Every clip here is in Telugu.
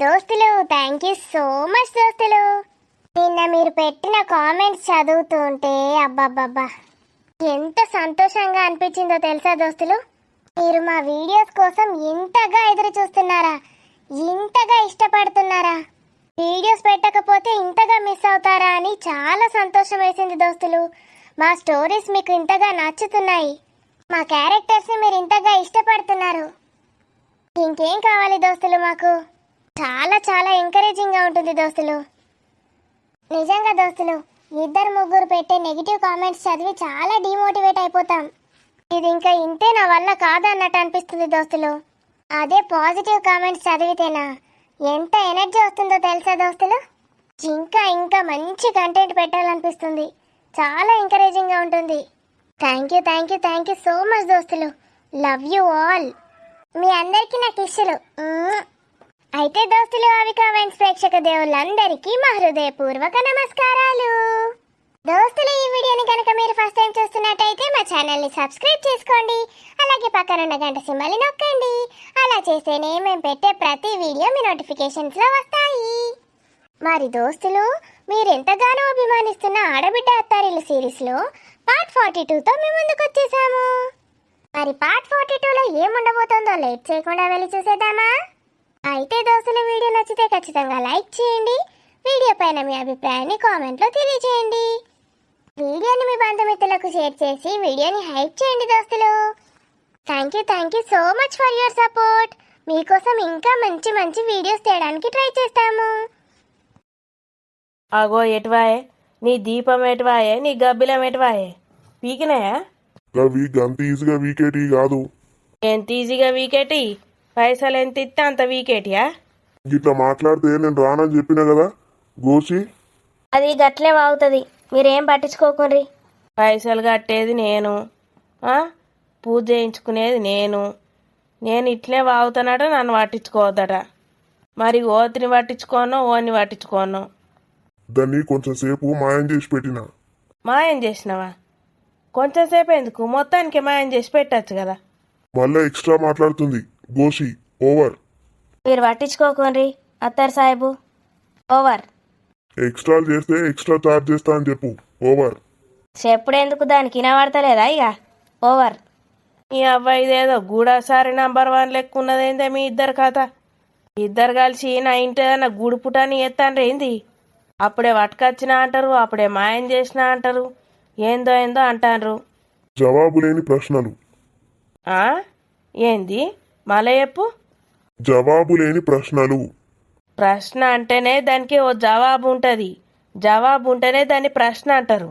దోస్తులు, థ్యాంక్ యూ సో మచ్ దోస్తులు. నిన్న మీరు పెట్టిన కామెంట్స్ చదువుతుంటే అబ్బబ్బబ్బా ఎంత సంతోషంగా అనిపించిందో తెలుసా దోస్తులు. మీరు మా వీడియోస్ కోసం ఇంతగా ఎదురు చూస్తున్నారా, ఇంతగా ఇష్టపడుతున్నారా, వీడియోస్ పెట్టకపోతే ఇంతగా మిస్ అవుతారా అని చాలా సంతోషం వేసింది దోస్తులు. మా స్టోరీస్ మీకు ఇంతగా నచ్చుతున్నాయి, మా క్యారెక్టర్స్ని మీరు ఇంతగా ఇష్టపడుతున్నారు. ఇంకేం కావాలి దోస్తులు, మాకు చాలా చాలా ఎంకరేజింగ్గా ఉంటుంది దోస్తులు. నిజంగా దోస్తులు, ఇద్దరు ముగ్గురు పెట్టే నెగిటివ్ కామెంట్స్ చదివి చాలా డిమోటివేట్ అయిపోతాం. ఇది ఇంకా ఇంతే నా వల్ల కాదన్నట్టు అనిపిస్తుంది దోస్తులు. అదే పాజిటివ్ కామెంట్స్ చదివితేనా ఎంత ఎనర్జీ వస్తుందో తెలుసా దోస్తులు. ఇంకా ఇంకా మంచి కంటెంట్ పెట్టాలనిపిస్తుంది, చాలా ఎంకరేజింగ్గా ఉంటుంది. థ్యాంక్ యూ సో మచ్ దోస్తులు. Love you all. మీ అందరికీ నా కిస్సులు. అయితే దోస్తులు, అవి కామెంట్స్ ప్రేక్షక దేవుళ్ళందరికీ మా హృదయపూర్వక నమస్కారాలు. దోస్తులు, ఈ వీడియోని కనుక మీరు ఫస్ట్ టైం చూస్తున్నట్టయితే మా ఛానల్ని సబ్స్క్రైబ్ చేసుకోండి, అలాగే పక్కనున్న గంట సింబల్ని నొక్కండి. అలా చేస్తేనే మేము పెట్టే ప్రతి వీడియో మీ నోటిఫికేషన్స్లో వస్తాయి. మరి దోస్తులు, మీరు ఎంతగానో అభిమానిస్తున్న ఆడబిడ్డ అత్తారిల్లు సిరీస్లో పార్ట్ 42తో మేము ముందుకు వచ్చేసాము. మరి పార్ట్ 42లో ఏముండబోతుందో లేట్ చేయకుండా వెళ్ళి చూసేద్దామా? అయితే దోస్తులు, వీడియో నచ్చితే ఖచ్చితంగా లైక్ చేయండి, వీడియో పైన మీ అభిప్రాయాన్ని కామెంట్లో తెలియజేయండి, వీడియోని మీ బంధుమిత్రులకు షేర్ చేసి వీడియోని హైప్ చేయండి దోస్తులు. Thank you so much for your support. మీకోసం ఇంకా మంచి మంచి వీడియోస్ తీయడానికి ట్రై చేస్తాము. అగో ఎటువాయే నీ దీపం, ఎటువాయే నీ గబ్బిలం, ఎటువాయే పీకినాయా? అవి గంత ఈజీగా వీకేటి కాదు. ఎంత ఈజీగా వీకేటి? పైసలు ఎంత ఇస్తే అంత వీకేటియా? గిట్లా మాట్లాడితే నేను రానని చెప్పినా కదా గోసి. అది గట్లే వాగుతుంది, మీరేం పట్టించుకోకండి. పైసలు కట్టేది నేను, పూజ చేయించుకునేది నేను ఇట్లే వాగుతానట, నన్ను పట్టించుకోవద్దట. మరి ఓతిని పట్టించుకోను, ఓని పట్టించుకోను. దాన్ని కొంచెం సేపు మాయం చేసి పెట్టిన. మాయం చేసినవా? కొంచెం సేపు ఎందుకు, మొత్తానికి మాయం చేసి పెట్టచ్చు కదా. మళ్ళా ఎక్స్ట్రా మాట్లాడుతుంది గోసి. ఓవర్. మీరు పట్టించుకోకండి అత్తారు సాహెబు. ఓవర్. ఎక్స్ట్రా చేస్తే ఎక్స్ట్రా చార్జ్ చేస్తా అని చెప్పు. ఓవర్. చెప్పుడెందుకు, దానికి వినబడతలేదా ఇక? ఓవర్. ఈ అబ్బాయి ఇదేదో గూడాసారి నంబర్ 1 లెక్క ఉన్నదేందే మీ ఇద్దరు కథ. ఇద్దరు కలిసి నా ఇంటి నా గూడు పుటాన్ని ఎత్తాండ్రు ఏంది? అప్పుడే పట్టుకొచ్చినా అంటారు, అప్పుడే మాయం చేసినా అంటారు, ఏందో అంటారు. జవాబు లేని ప్రశ్నలు. ఏంది మళ్ళీ చెప్పు? జవాబు లేని ప్రశ్నలు. ప్రశ్న అంటేనే దానికి ఓ జవాబు ఉంటుంది, జవాబు ఉంటేనే దాన్ని ప్రశ్న అంటారు.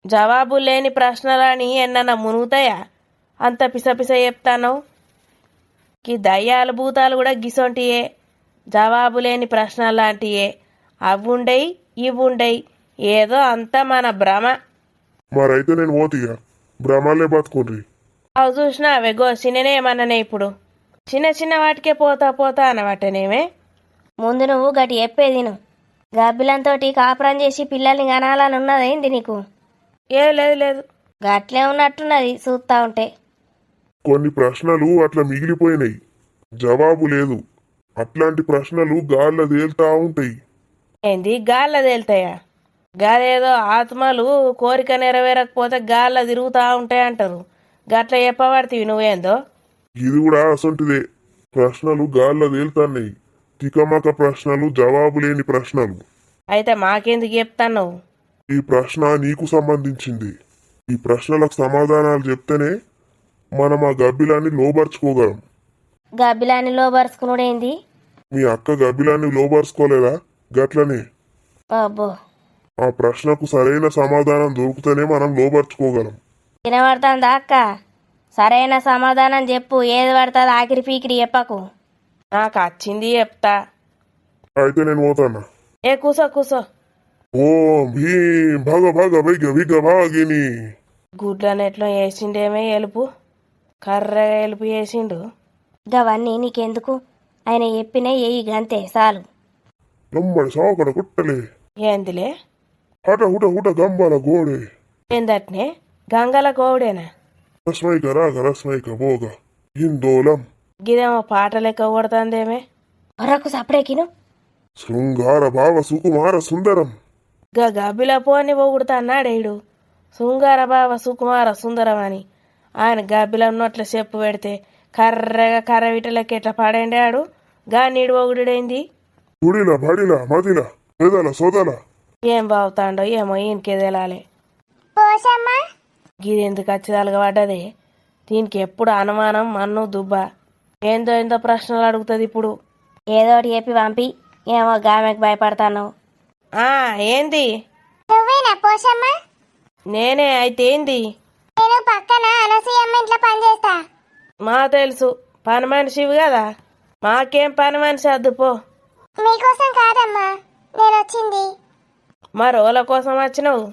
జవాబు లేని ప్రశ్నలని ఎన్నన్నా మునుగుతాయా? అంత పిసపిస చెప్తాను. ఈ దయ్యాలు భూతాలు కూడా గిసొంటియే, జవాబు లేని ప్రశ్నలు లాంటియే. అవ్వుండయి ఇవ్వుండయి, ఏదో అంతా మన భ్రమ. మరైతే నేను పోతిగా, భ్రమాలే బతుకుండ్రి. అవి చూసినా అవెగో సిననేమన్ననే ఇప్పుడు చిన్న చిన్న వాటికే పోతా అనవాటనేమే. ముందు నువ్వు గట్టి చెప్పేది నువ్వు. గబ్బిలంతోటి కాపురం చేసి పిల్లల్ని కనాలని ఉన్నదేంది నీకు? లేదు గట్లే ఉన్నట్టున్నది చూస్తా ఉంటే. కొన్ని ప్రశ్నలు అట్లా మిగిలిపోయినాయి, జవాబు లేదు. అట్లాంటి ప్రశ్నలు గాల్లో తేలుతా ఉంటాయి. ఏంది గాల్ల తేలుతాయా? గాదేదో ఆత్మలు కోరిక నెరవేరకపోతే గాల్ల తిరుగుతూ ఉంటాయి అంటారు. గట్ల చెప్పబడుతుంది నువ్వేందో. ఇది కూడా అసంటిదే. ప్రశ్నలు గాల్లో తేలుతాన్నాయి, తికమక ప్రశ్నలు, జవాబు లేని ప్రశ్నలు. అయితే మాకెందుకు చెప్తాను? ఈ ప్రశ్న నీకు సంబంధించింది. ఈ ప్రశ్నలకు సమాధానాలు చెప్తేనే మనం ఆ గబ్బిలాన్ని లోబర్చుకోగలం. గబ్బిలాన్ని లోబరుచుకున్నాడేంది? మీ అక్క గబ్బిలాన్ని లోబర్చుకోలేదా? గట్లనే అబ్బో, ఆ ప్రశ్నకు సరైన సమాధానం దొరికితేనే మనం లోబర్చుకోగలం. వినబడుతుందా అక్క? సరైన సమాధానం చెప్పు, ఏది పడుతుంది ఆఖరి పీకిరి చెప్పకు. నాకు వచ్చింది చెప్తా. అయితే నేను పోతానా? కూసో. ఓం భీం భగ భగ విగ విగ భాగిని. గుడ్లనెట్లో వేసిండేమే ఎలుపు, కర్రగా ఎలుపు వేసిండు. గవన్నీ నీకెందుకు? ఆయన చెప్పిన ఏయి గంతే చాలు. నమ్మడి సాకడ కుట్టలే. ఏందిలే? హట హుట హుట గంబల గోడే. ఏందట్నే? గంగల గోవుడేనా? రస్మైక రాగ రస్మైక భోగ హిందోళం. గిదేమో పాట లెక్క కొడుతుందేమే. ఒరకు సపడేకిను. శృంగార భావ సుకుమార సుందరం. గబ్బిలా పోని పొగుడుతా అన్నాడేడు శృంగార బావ సుకుమార సుందరం అని. ఆయన గబ్బిల నోట్ల చెప్పు పెడితే కర్రగా కర్ర విటలకి ఎట్లా పడేండాడు. నీడు పొగుడేంది. గుడిలా బడిలా మదిలా ఎదల సోదల. ఏం బావుతాండో ఏమో ఈయనకే తెలాలే. పోషమ్మ గిదెందుకు ఖచ్చితాలుగా పడ్డదే. దీనికి ఎప్పుడు అనుమానం మన్ను దుబ్బ. ఏందో ప్రశ్నలు అడుగుతుంది ఇప్పుడు. ఏదోటి చెప్పి పంపి. ఏమో గామెకు భయపడతాను. ఏంది? నువ్వేనా పోషమ్మ? నేనే. అయితే ఏంది? నేను పక్కన అనసూయమ్మ ఇంట్లో పనిచేస్తా. మా తెలుసు పని మనిషివి కదా. మాకేం పని మనిషి వద్దు పో. మీకోసం కాదమ్మా నేను వచ్చింది. మరోల కోసం వచ్చినావు.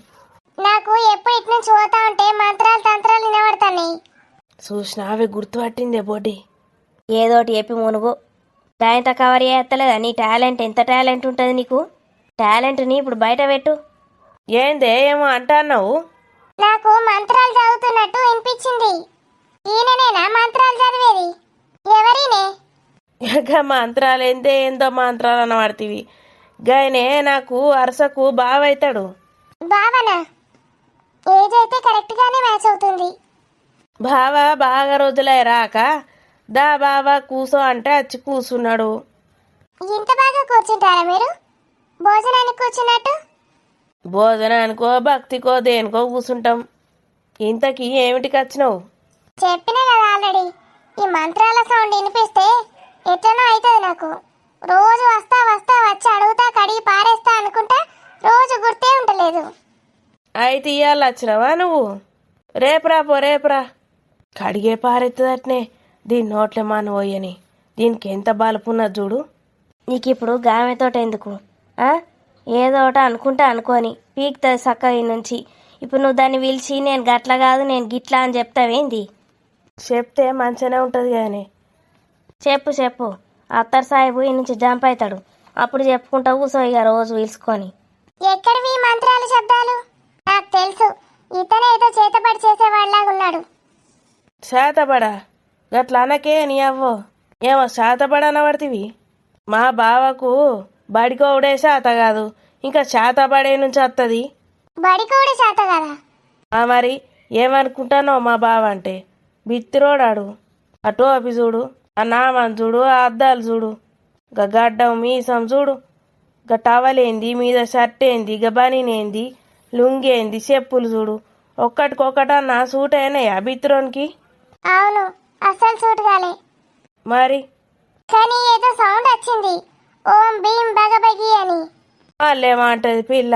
నాకు ఎప్పుడు ఇటు నుంచి పోతా ఉంటే మంత్రాలు తంత్రాలు వినబడతాయి. చూసినావే గుర్తుపట్టిందే బోడి. ఏదోటి చెప్పి మునుగు. దాంతో కవర్ చేస్తలేదా నీ టాలెంట్? ఎంత టాలెంట్ ఉంటుంది నీకు? టాలెంట్ని ఇప్పుడు బయట పెట్టు. ఏందే ఏమో అంటున్నావు? నాకు మంత్రాలు చదువుతున్నట్టు వినిపించింది. ఈయననేనా మంత్రాలు చదివేది? ఎవరినే? మంత్రాలు ఏందో మంత్రాలు అనబడుతీవి. గాయనే నాకు అరసకు బావైతాడు. బావనా? ఏజ్ అయితే కరెక్ట్ గానే మ్యాచ్ అవుతుంది. బావ బాగా రోజులై రాక దా బావా కూసో అంటే వచ్చి కూసున్నాడు. ఇంత బాగా కూర్చుంటారా మీరు? భోజనానికి కూర్చున్నట్టు? భోజనానికో భక్తికో దేనికో కూసుంటాం. ఇంతకీ ఏమిటికి వచ్చినావు? చెప్పినా కదా ఆల్రెడీ. ఈ మంత్రాల సౌండ్ వినిపిస్తే ఎట్లనో అవుతుంది నాకు. రోజు వస్తా వచ్చి అడుగుతా కడిగి పారేస్తా అనుకుంటా రోజు గుర్తే ఉండలేదు. అయితే ఇవాళ వచ్చినావా నువ్వు? రేపురా పో రేపురా. కడిగే పారెత్తదట్నే దీని నోట్లే మాను పోయని. దీనికి ఎంత బలుపున్నది చూడు. నీకు ఇప్పుడు గామెతోట ఎందుకు? ఏదో ఒకటి అనుకుంటా అనుకోని పీక్తుంది చక్కగా ఈ నుంచి. ఇప్పుడు నువ్వు దాన్ని పిలిచి నేను గట్ల కాదు నేను గిట్లా అని చెప్తావేంది? చెప్తే మంచిగానే ఉంటుంది కానీ. చెప్పు. అత్తర్ సాహిబు ఈ నుంచి జంప్ అవుతాడు. అప్పుడు చెప్పుకుంటా కూసో ఇక రోజు పిలుచుకొని. ఎక్కడివి మంత్రాలు శబ్దాలు? నాకు తెలుసు, ఇతనే ఏదో చేతపడి చేసేవాళ్ళలాగా ఉన్నాడు. శాతపడా గట్ల అనకే నీ అవ్వో. ఏమో శాతపడనబడితివి. మా బావకు బడికోవుడే శాత కాదు, ఇంకా శాతపడే నుంచి వస్తుంది. బడి కూడా చేత కదా? మరి ఏమనుకుంటానో మా బావ అంటే బిత్తిరోడాడు. ఆ టోపీ చూడు, ఆ నామం చూడు, ఆ అద్దాలు చూడు, గా గడ్డం మీసం చూడు, గా టవలేంది, మీద షర్ట్ ఏంది, గా బనీనేంది, లుంగేంది, చెప్పులు చూడు. ఒక్కటికొక్కటన్నా సూట్ అయినాయా బిత్తిరోనికి? అవును, అస్సలు సూట్ కాలే. మరి కానీ ఏదో సౌండ్ వచ్చింది, ఓం భీం బగబగి అని. వాళ్ళేమంటది పిల్ల?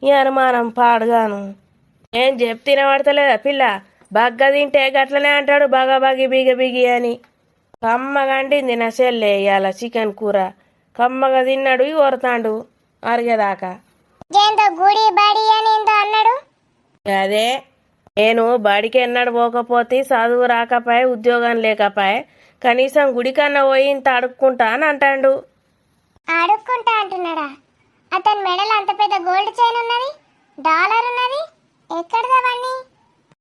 ఈ అనుమానం పాడుగాను. ఏం చెప్తేనే పడతలేదా పిల్ల? బగ్గ తింటే గట్లనే అంటాడు బగ బగి బిగ బిగి అని. కమ్మగా అండింది నా చెల్లె ఇవాళ చికెన్ కూర. కమ్మగా తిన్నాడు కొరతాండు అరిగేదాకా. ఏందో గుడి బడి అని ఏందో అన్నాడు. అదే నేను బడికి ఎన్నడు పోకపోతే చదువు రాకపాయే, ఉద్యోగం లేకపాయే, కనీసం గుడికన్నా పోయి ఇంత అడుక్కుంటా అని అంటాడు. అడుక్కుంటా అంటున్నాడా? అతని మెడలో అంత పెద్ద గోల్డ్ చైన్ ఉన్నది, డాలర్ ఉన్నది, ఎక్కడదవన్నీ?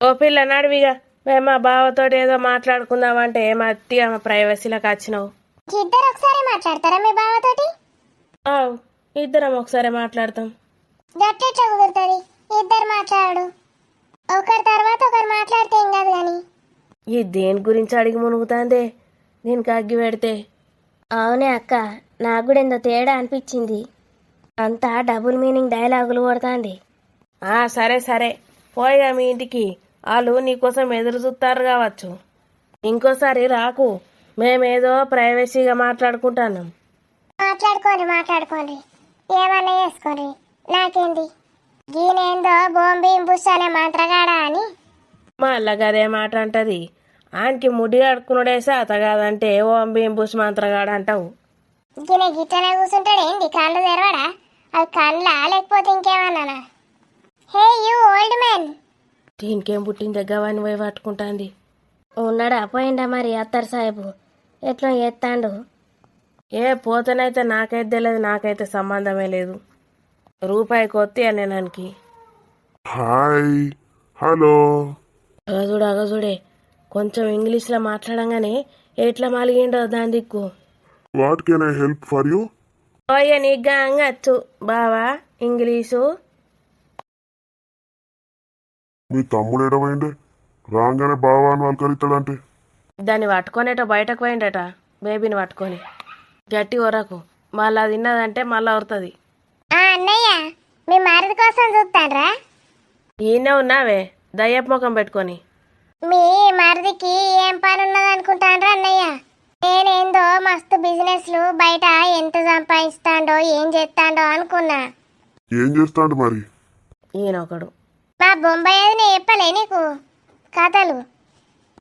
ఓ పిల్ల నడివిగా మేము మా బావతోటి ఏదో మాట్లాడుకుందామంటే మట్టిగా మా ప్రైవసీలోకి వచ్చినావు. ఇద్దరు ఒకసారి మాట్లాడతారా మీ బావతోటి? ఇద్దరం ఒకసారి మాట్లాడతాం. గట్టెట్లా కుదురుతుంది? ఇద్దరు మాట్లాడు, ఒకరి తర్వాత ఒకరు మాట్లాడితే ఏం కాదు కానీ. ఈ దేని గురించి అడిగి మునుగుతాందే దీనికి అగ్గి పెడితే? అవునే అక్క, నాకు కూడా ఎంతో తేడా అనిపించింది. అంతా డబుల్ మీనింగ్ డైలాగులు కొడుతుంది. సరే పోయిగా మీ ఇంటికి. వాళ్ళు నీకోసం ఎదురు చూస్తారు కావచ్చు. ఇంకోసారి రాకు, మేమేదో ప్రైవసీగా మాట్లాడుకుంటున్నాం. మాట్లాడుకోండి, ఏమన్నా చేసుకోండి, నాకేంది. గీనేందో బోంబీం బుష్ అనే మంత్రగాడా అని. మళ్ళా గదే మాట అంటది. ఆయనకి ముడి కడుక్కున్నాడే శాత కాదంటే ఓం భీం బుష్ మంత్రగాడు అంటావు. గినే గిట్టనే కూర్చుంటాడు ఏంది? కళ్ళు తెరవడా? అది కళ్ళా లేకపోతే ఇంకేమన్నానా? Hey you old man. దీనికేం పుట్టింది గవాన్ని పోయి పట్టుకుంటాంది. ఉన్నాడా పోయిండా మరి అత్తర్ సాహిబు? ఎట్లా చేస్తాండు? పోతేనైతే నాకైతే తెలియదు, నాకైతే సంబంధమే లేదు. రూపాయి కొత్తి అనేనానికి. Hi hello. అగజుడే కొంచెం ఇంగ్లీష్లో మాట్లాడంగానే ఎట్లా మలిగిండో దాని దిక్కు. What can I help for you? ఓయ్య నీకు అంగచ్చు బావా ఇంగ్లీషు. మీ తమ్ముడు ఎడమైందే రాగానే బావా అని వలకరిస్తాడంటే? దాన్ని పట్టుకొనేటో బయటకు పోయిండట, బేబీని పట్టుకొని. గట్టి ఒరకు, మళ్ళా తిన్నదంటే మళ్ళా వరుతుంది. అన్నయ్య మీ మరిది కోసం చూస్తాడ్రా? ఈయనే ఉన్నావే దయ్యపు ముఖం పెట్టుకొని. మీ మరిదికి ఏం పని ఉన్నది అనుకుంటాండ్రా అన్నయ్య? నేనేందో మస్తు బిజినెస్లు బయట ఎంత సంపాదిస్తాడో ఏం చేస్తాడో అనుకున్నా. ఏం చేస్తాడు మరి? ఈయనొకడు. మా బొంబాయి అది నేను చెప్పలే నీకు కథలు?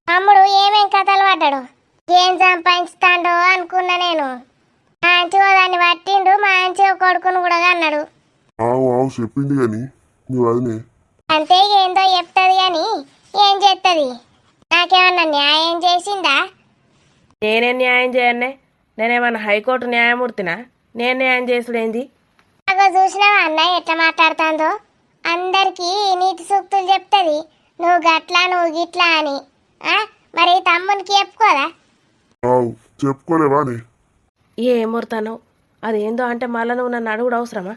తమ్ముడు ఏమేం కథలు పడ్డాడు, ఏం సంపాదిస్తాడో అనుకున్నా నేను. మంచిగా దాన్ని పట్టిండు, మంచిగా కొడుకును కూడా అన్నాడు. ఆవు ఆవు చెప్పింది కానీ నీ వదినే. అంతే ఏందో చెప్తుంది కానీ ఏం చేస్తుంది? నాకేమన్నా న్యాయం చేసిందా? నేనే న్యాయం చేయన్నే, నేనేమన్నా హైకోర్టు న్యాయమూర్తినా? నేను న్యాయం చేసుడేంది? అగో చూసినావా అన్న ఎట్లా మాట్లాడుతుందో? అందరికీ నీతి సూక్తులు చెప్తుంది, నువ్వు గట్లా నువ్వు గిట్లా అని. మరి తమ్మునికి చెప్పుకోదా? ఆవు చెప్పుకోలేవానే? ఏమూర్తాను అదేందో అంటే మళ్ళా నువ్వు నన్ను అడుగుడు అవసరమా?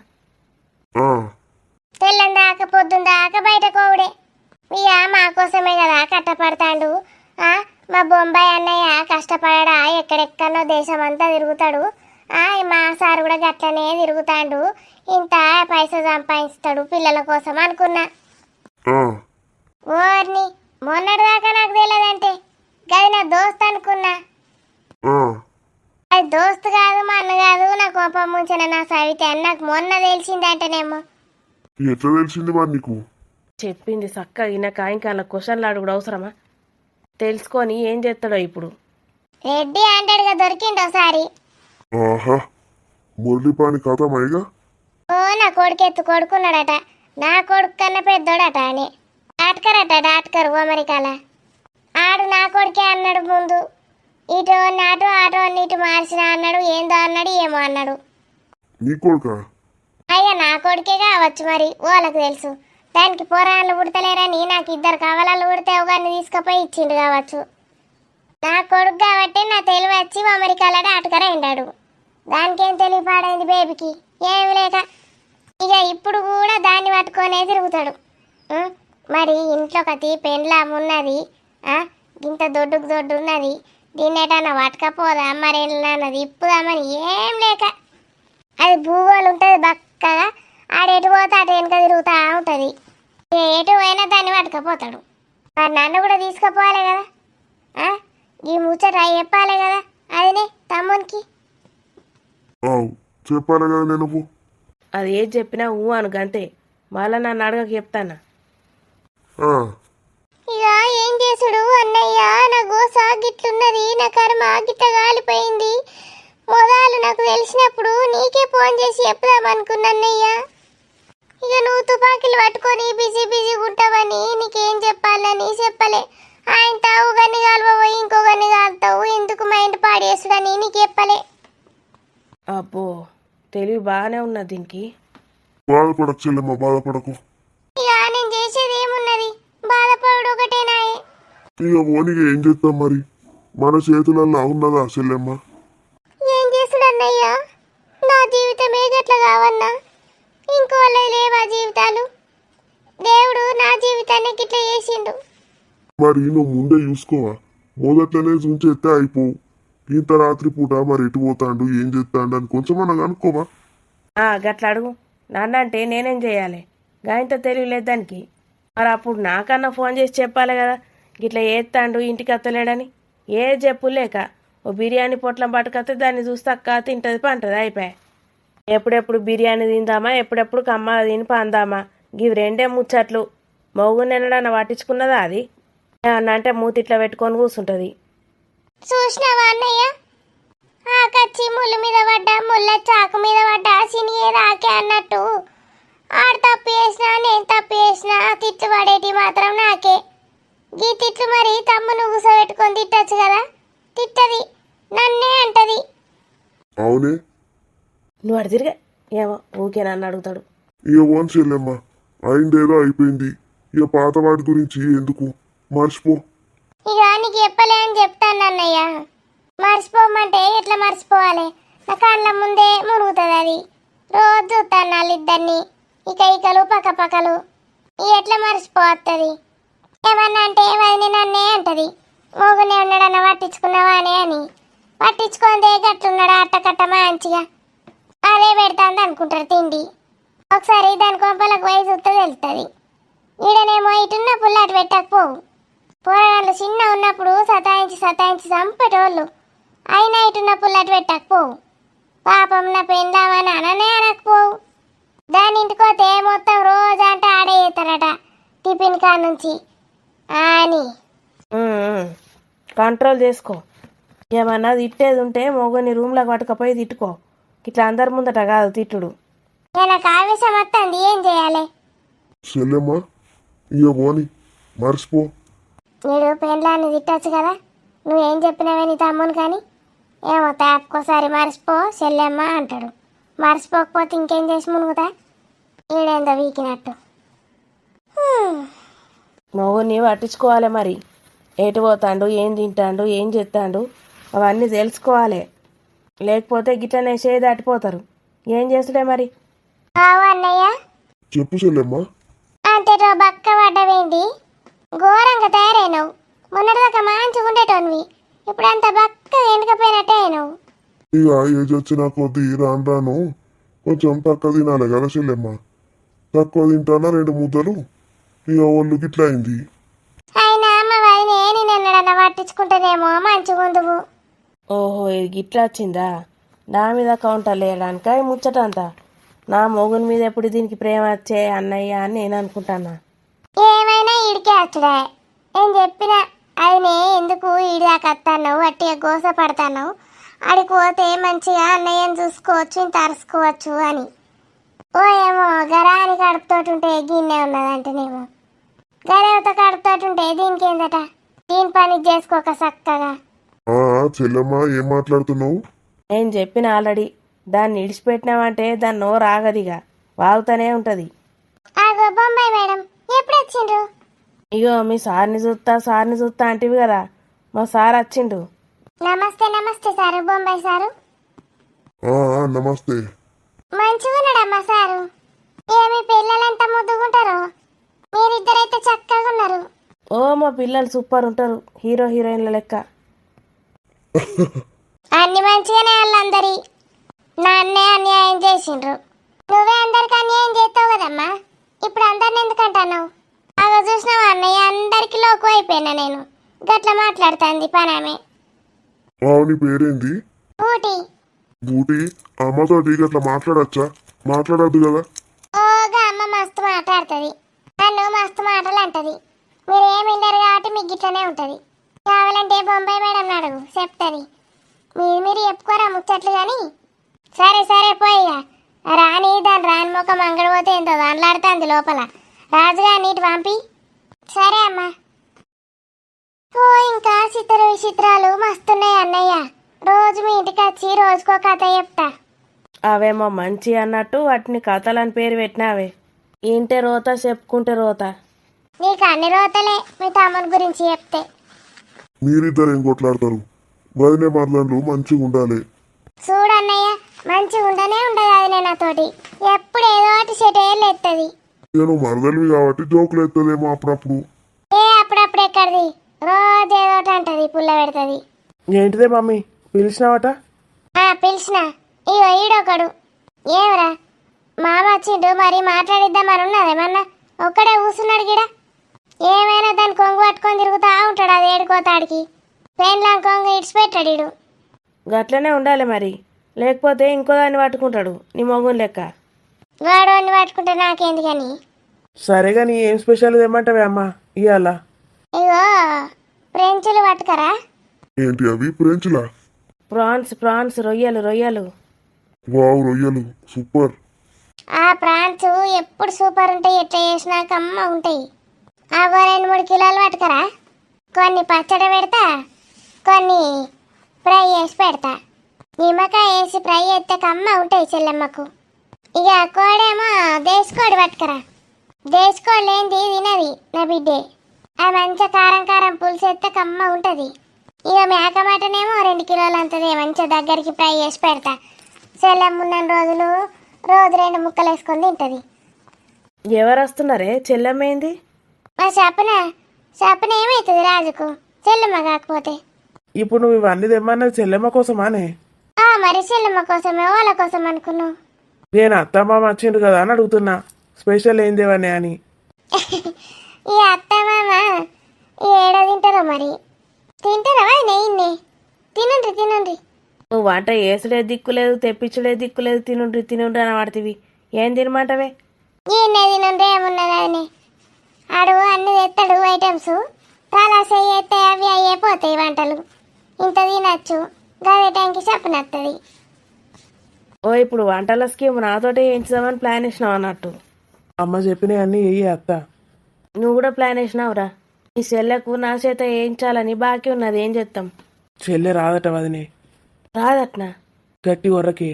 తెల్లం దాకా పొద్దున్న దాకా బయట కోవుడే. ఇక మా కోసమే కదా కట్టపడతాడు. మా బొంబాయి అన్నయ్య కష్టపడడా, ఎక్కడెక్కడో దేశం అంతా తిరుగుతాడు. మా సార్ కూడా గట్లనే తిరుగుతాడు, ఇంత పైసా సంపాదిస్తాడు పిల్లల కోసం అనుకున్నా. ఓర్ని మొన్నటిదాకా నాకు తెలియదంటే గది నా దోస్త్ అనుకున్నా. అది దోస్తు కాదు, మా అన్న కాదు, నా కోపం ముంచిన నా సవిత అని నాకు మొన్న తెలిసిందంటేనేమో. ఎట్లా తెలిసింది మరి నీకు? చెప్పింది చక్కగా ఈయనక ఇంకా అలా క్వశ్చన్లు అడుగుడు అవసరమా? తెలుసుకొని ఏం చేస్తాడో ఇప్పుడు. రెడ్డి అంటాడుగా దొరికిండు ఒకసారి. ఆహా మురళి పాని కథ మైగా. ఓ నా కొడుకెత్తు కొడుకున్నాడట, నా కొడుకు కన్నా పెద్దోడట అని. డాక్టర్ అట, డాక్టర్ అమెరికాల. ఆడు నా కొడుకే అన్నాడు ముందు. ఇటు అటు ఆటో ఇటు మార్చిన అన్నాడు, ఏందో అన్నాడు, ఏమో అన్నాడు. నీ కొడుకా? అయ్యా నా కొడుకే కావచ్చు, మరి వాళ్ళకు తెలుసు. దానికి పోరాళ్ళు పుడతలేరని నాకు ఇద్దరు కవలాలు పుడితే ఒకరిని తీసుకుపోయి ఇచ్చిండు కావచ్చు. నా కొడుకు కాబట్టి నా తెలివి వచ్చి అమెరికాలో డాక్టర్ అయిండాడు. దానికేం తెలివి పాడైంది బేబీకి, ఏమి లేక. ఇక ఇప్పుడు కూడా దాన్ని పట్టుకొనే తిరుగుతాడు. మరి ఇంట్లో కతి పెండ్లాం ఉన్నది, ఇంత దొడ్డుకు దొడ్డు ఉన్నది, దీన్నేటన్నా పట్టుకపోదా మరి అన్నది ఇప్పుదామని ఏం లేక. అది భూగోళం ఉంటుంది బక్కగా, ఆడెటు పోతే అటు వెనుక తిరుగుతూ ఉంటుంది. ఎటు పోయినా దాన్ని పట్టుకపోతాడు. మరి నన్ను కూడా తీసుకుపోవాలి కదా, ఈ ముచ్చట చెప్పాలి కదా అదినే తమ్మునికి. చెప్పాలి కదా నేను. అది ఏది చెప్పినా అను గంతే, మళ్ళా నన్ను అడగక చెప్తానా. ఇక ఏం చేసుడు అన్నయ్య, నా గోస గిట్లున్నది, నా కర్మ గిట్ట గాలిపోయింది. మొదలు నాకు తెలిసినప్పుడు నీకే ఫోన్ చేసి చెప్దామనుకున్నా అన్నయ్య. ఇక నువ్వు తుపాకీలు పట్టుకొని బిజీ బిజీగా ఉంటావని నీకేం చెప్పాలని చెప్పలే. ఆయన తావు గన్ని కాలువపోయి ఇంకో గన్ని కాలుతావు, ఎందుకు మైండ్ పాడేసుడని నీకు చెప్పలే. అబ్బో తెలివి బాగానే ఉన్నది దీనికి. బాధపడకు చెల్లెమ్మ, బాధపడకు. ఇక నేను చేసేది ఏమున్నది, బాధపడు ఒకటేనాయే. ఇక ఓనిగా ఏం చేస్తాం మరి, మన చేతులలో ఉన్నదా చెల్లెమ్మ? ఏం చేసుడు అన్నయ్య, నా జీవితమే గట్లా కావన్నా, ఇంకో లేవా జీవితాలు? దేవుడు నా జీవితాన్ని గిట్లా చేసిండు. మరి నువ్వు ముందే చూసుకోవా, మొదట్లోనే చూంచేస్తే అయిపోవు. ఇంత రాత్రి పూట మరి ఎటు పోతాండు ఏం చేస్తాడు అని కొంచెం అన్న అనుకోవా? గట్లా అడుగు నాన్న అంటే నేనేం చేయాలి? గాయంత తెలియలేదు దానికి. మరి అప్పుడు నాకన్నా ఫోన్ చేసి చెప్పాలి కదా, గిట్లా ఏత్తాండు ఇంటికి అత్తలేడని. ఏ చెప్పు లేక ఓ బిర్యానీ పొట్లం పట్టుకొస్తే దాన్ని చూస్తాక తింటుంది పంటది, అయిపోయా. ఎప్పుడెప్పుడు బిర్యానీ తిందామా, ఎప్పుడెప్పుడు కమ్మ తిని పందామా, ఇవి రెండే ముచ్చట్లు. మౌగు నిన్నడన్నా పట్టించుకున్నదా అది? అన్న అంటే మూతి ఇట్లా పెట్టుకొని కూర్చుంటుంది. చూసినావా అన్నయ్య, ఆకచ్చి ముళ్ళు మీద పడ్డా, ముళ్ళ చాకు మీద పడ్డా, సినిగే రాకే అన్నట్టు. ఆడు తప్పు చేసినా నేను తప్పు చేసినా తిట్లు పడేటి మాత్రం నాకే. గీ తిట్లు మరి తమ్మును కూసబెట్టుకొని తిట్టచ్చు కదా, తిట్టది, నన్నే అంటది. అవునే, నువ్వు అడు తిరిగా ఏమో ఊకే నన్ను అడుగుతాడు. ఇక ఓన్ చెల్లెమ్మ, అయిందేదో అయిపోయింది. ఇక పాత వాటి గురించి ఎందుకు, మర్చిపో. ఇక నీకు చెప్పలే అని చెప్తాను అన్నయ్య. మర్చిపోమంటే ఎట్లా మర్చిపోవాలి? నా కళ్ళ ముందే మునుగుతుంది అది. రోజు చూస్తాను వాళ్ళిద్దరిని, ఇకలు పక్క పక్కలు. ఎట్లా మర్చిపోతుంది? ఏమన్నా అంటే వదిన నన్నే అంటది, మోగునే ఉన్నాడన్న పట్టించుకున్నావా అని. పట్టించుకుందే గట్లున్నాడు అట్టకట్ట మంచిగా అదే పెడతాంది అనుకుంటారు తిండి. ఒకసారి దాని కొంపలకు పోయి చూస్తే తెలుస్తుంది. ఈడనేమో ఇటున్న పుల్ల అటు పెట్టకపోవు. పోరాళ్ళు చిన్న ఉన్నప్పుడు సతాయించి చంపేటోళ్ళు. అయినా ఇటున్న పుల్ల అటు పెట్టకపోవు. పాపం నా పెందామని అననే అనకపోవు. దాని ఇంటికోతే మొత్తం రోజు అంటే ఆడే చేస్తారట టిఫిన్ కాడ నుంచి అని. కంట్రోల్ చేసుకో. ఏమన్నా తిట్టేది ఉంటే మొగుని రూమ్లోకి పట్టుకపోయి తిట్టుకో. ఇట్లా అందరి ముందట కాదు తిట్టుడు. నాకు ఆవేశం వస్తుంది, ఏం చేయాలి? చెల్లెమ్మా ఇక పోని మర్చిపో. నీడు పెండ్లాన్ని తిట్టచ్చు కదా, నువ్వేం చెప్పినావే నీ తమ్ముని కానీ. ఏమో తాపుకోసారి మర్చిపో చెల్లెమ్మ అంటాడు. మర్చిపోకపోతే ఇంకేం చేసి మునుగుతా? ఈడేందో వీకినట్టు. మొగుని పట్టించుకోవాలి మరి. ఎటు పోతాండు, ఏం తింటాడు, ఏం చేస్తాడు అవన్నీ తెలుసుకోవాలి. లేకపోతే గిట్లనే చేయి దాటిపోతారు. ఏం చేస్తుడే మరి? ఆవు అన్నయ్య, చెప్పు చెల్లెమ్మా. అంతేటో బక్క పడ్డవేంటి? ఘోరంగా తయారైనవు. మొన్నటిదాకా మంచిగా ఉండేటోనివి, ఇప్పుడు అంత బక్క ఎండకపోయినట్టే అయినవు. ఇక ఏజ్ వచ్చిన కొద్దీ రాను రాను కొంచెం తక్కువ తినాలి కదా చెల్లెమ్మా. తక్కువ తింటానా 2 ముద్దలు, ఇక ఒళ్ళు గిట్లా అయింది. అయినా అమ్మ వదినే నిన్నెన్నడన్నా పట్టించుకుంటేనేమో మంచిగా ఉందువు. ఓహో, ఇది గిట్లా వచ్చిందా? నా మీద కౌంటర్ లేయడానిక ఈ ముచ్చట అంతా? నా మొగుని మీద ఎప్పుడు దీనికి ప్రేమ వచ్చే అన్నయ్య అని నేను అనుకుంటానా. ఏమైనా ఈడికే వచ్చుడే. నేను చెప్పిన అదినే ఎందుకు ఈడిదాకా వస్తాను, అట్టిగా గోస పడతాను, ఆడికి పోతే మంచిగా అన్నయ్యని చూసుకోవచ్చు, ఇంత అరుసుకోవచ్చు అని. ఓ ఏమో గరాని కడుపుతోటి ఉంటే గిన్నె ఉన్నదంటేనేమో, గరేవతో కడుపుతోటి ఉంటే దీనికి ఏందట? దీని పని చేసుకోక చక్కగా. చెల్లెమ్మా ఏం మాట్లాడుతున్నావు? నేను చెప్పిన ఆల్రెడీ. దాన్ని ఇడిచిపెట్టినామంటే దాన్ని నోరు ఆగదిగా, వాగుతూనే ఉంటుంది. ఆగో బొంబాయి మేడం ఎప్పుడు వచ్చిండ్రు? ఇగో మీ సార్ని చూస్తా అంటివి కదా, మా సార్ వచ్చిండు. నమస్తే నమస్తే సారు, బొంబాయి సారు. నమస్తే. మంచిగా ఉన్నాడమ్మా సారు. ఏమి పిల్లలంతా ముద్దుకుంటారు, మీరిద్దరైతే చక్కగా ఉన్నారు. ఓ మా పిల్లలు సూపర్ ఉంటారు, హీరో హీరోయిన్ల లెక్క. అన్ని మంచిగానే వాళ్ళందరి. నా అన్నయ్య అన్యాయం చేసిండ్రు, నువ్వే అందరికి అన్యాయం చేస్తావు కదమ్మా. ఇప్పుడు అందరిని ఎందుకంటున్నావు? అగో చూసినావా అన్నయ్య, అందరికి లోకు అయిపోయినా నేను. గట్ల మాట్లాడుతుంది పనామే. నీ పేరేంది? ఊటి. బూటి. అమ్మతోటి గట్లా మాట్లాడచ్చా? మాట్లాడద్దు కదా. ఓగా అమ్మ మస్తు మాట్లాడుతుంది, నన్ను మస్తు మాటలు అంటది. మీరేమి వింటారు కాబట్టి మీకు గిట్లనే ఉంటుంది. కావాలంటే బొంబాయి మేడం అడుగు, చెప్తుంది. మీరు చెప్పుకోరా ముచ్చట్లు కానీ. సరే సరే పోయిగా రాని. దాని రాని ముఖం అంగడిపోతే ఎంతో దాంట్లాడుతుంది లోపల. రాజుగా నీటి పంపి. సరే అమ్మా. ఓ ఇంకా విచిత్రాలు మస్తున్నాయి అన్నయ్య. రోజు మీ ఇంటికి వచ్చి రోజుకో కథ చెప్తా. అవేమో మంచి అన్నట్టు వాటిని కథలని పేరు పెట్టినావే. ఇంటే రోత, చెప్పుకుంటే రోత. నీకు అన్ని రోతలే మీ తమ్ముని గురించి చెప్తే. మీరిద్దరు ఏం కొట్లాడతారు? వదిలే మరదళ్ళు మంచిగా ఉండాలి. చూడన్నయ్య, మంచిగా ఉండనే ఉండదు అది నాతోటి. ఎప్పుడు ఏదో ఒకటి సెటేళ్ళు ఎత్తది. నేను మరదలివి కాబట్టి జోకులు ఎత్తదేమో అప్పుడప్పుడు. అప్పుడప్పుడు ఎక్కడిది, రోజు ఏదో ఒకటి అంటది, పుల్ల పెడుతుంది. ఏంటిదే మమ్మీ పిలిచినావట? పిలిచిన. ఇగో ఈడొకడు. ఏమరా మామ వచ్చిండు, మరి మాట్లాడిద్దామని ఉన్నదేమన్నా. ఒక్కడే కూర్చున్నాడు గిడ. ఏమైనా దాన్ని కొంగు పట్టుకొని తిరుగుతా ఉంటాడు, అది ఏడుకోతాడికి. పెండ్లాం కొంగు ఇడిచిపెట్టాడు ఈడు. గట్లనే ఉండాలి మరి, లేకపోతే ఇంకో దాన్ని పట్టుకుంటాడు నీ మొగుని లెక్క. వాడు అన్ని పట్టుకుంటే నాకేంది కానీ. సరే కానీ ఏం స్పెషల్ ఏమంటావే అమ్మా ఇవాళ? ఇగో ఫ్రెంచులు పట్టుకరా. ఏంటి అవి? ఫ్రెంచ్లా? ప్రాన్స్ రొయ్యలు. వావ్, రొయ్యలు సూపర్. ఆ ప్రాన్స్ ఎప్పుడు సూపర్ ఉంటాయి, ఎట్లా చేసినా కమ్మ ఉంటాయి. అవో 2-3 కిలోలు పట్టుకరా. కొన్ని పచ్చడి పెడతా, కొన్ని ఫ్రై చేసి పెడతా. నిమ్మకాయ వేసి ఫ్రై చేస్తే కమ్మ ఉంటాయి చెల్లెమ్మకు. ఇక కోడేమో దేశకోడి పట్టుకరా. దేశకోడి లేనిది తినది నా బిడ్డే. అది మంచిగా కారం పులుసు ఎత్తే కమ్మ ఉంటుంది. ఇక మేక మటనేమో 2 కిలోలు అంతదే మంచిగా దగ్గరికి ఫ్రై చేసి పెడతా. చెల్లెమ్మ ఉన్న రోజులు రోజు 2 ముక్కలు వేసుకొని తింటది. ఎవరు వస్తున్నారే? చెల్లెమ్మేంది? మా చెప్పన ఏమవుతుంది రాజుకు చెల్లెమ్మ కాకపోతే? ఇప్పుడు నువ్వు ఇవన్నీ తెమ్మన్నది చెల్లెమ్మ కోసమానే? మరి చెల్లెమ్మ కోసమే వాళ్ళ కోసం అనుకున్నావు. నేను అత్తమ్మ వచ్చిండు కదా అని అడుగుతున్నా, స్పెషల్ ఏం దేవనే అని. ఈ అత్త మామ ఏడ తింటారో మరి. తింటారా నెయ్యి? తినండి. నువ్వు వంట వేసుడే దిక్కులేదు, తెప్పించుడే దిక్కులేదు, తినుండ్రి అని వాడుతీవి. ఏం తినమంటవే? ఈయనే తినండి ఏమున్నది అని అడుగు. అన్ని తెస్తాడు ఐటమ్స్. తలాసే చేస్తే అవి అయిపోతాయి వంటలు. ఇంత తినచ్చు. గదే టైంకి చెప్పనత్తది. ఓ ఇప్పుడు వంటల స్కీమ్ నాతోటే వేయించుదామని ప్లాన్ వేసినావు అన్నట్టు. అమ్మ చెప్పినవి అన్నీ వెయ్యి అత్త. నువ్వు కూడా ప్లాన్ వేసినావురా. ఈ చెల్లెకు నా చేత వేయించాలని బాకీ ఉన్నది. ఏం చేస్తాం? చెల్లె రాదట వదినే. రాదట్నా? గట్టి ఒర్రకి